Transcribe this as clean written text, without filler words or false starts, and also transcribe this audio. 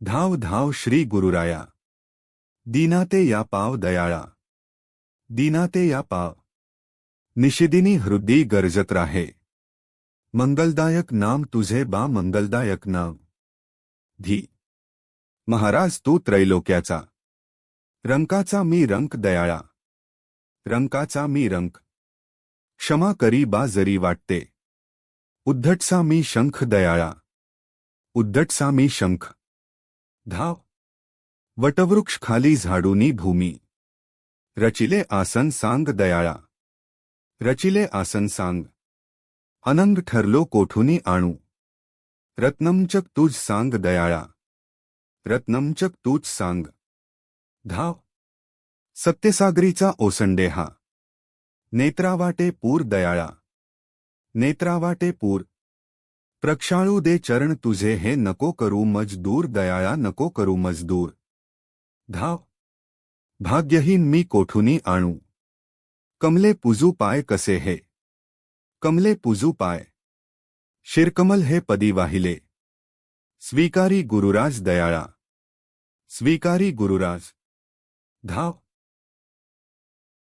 धाव धाव श्री गुरुराया दीनाते या पाव दयाळा दीनाते या पाव निशिदिनी हृदय गरजत राहे मंगलदायक नाम तुझे बा मंगलदायक नाम धी महाराज तू त्रैलोक्याचा रंकाचा मी रंक दयाळा रंकाचा मी रंक क्षमा करी बा जरी वाटते उद्धटसा मी शंख दयाळा उद्धटसा मी शंख धाव वटवृक्ष खाली झाडूनी भूमी रचिले आसन सांग दयाळा रचिले आसन सांग अनंग ठरलो कोठुनी आणू रत्नमचक तुझ सांग दयाळा रत्नमचक तूच सांग धाव सत्यसागरीचा ओसंडे हा नेत्रावाटे पूर दयाळा नेत्रावाटे पूर प्रक्षाळू दे चरण तुझे हे नको करू मजदूर दयाळा नको करू मजदूर धाव भाग्यहीन मी कोठुनी आणू कमले पूजू पाय कसे हे कमले पूजू पाय शिरकमल हे पदी वाहिले स्वीकारी गुरुराज दयाळा स्वीकारी गुरुराज धाव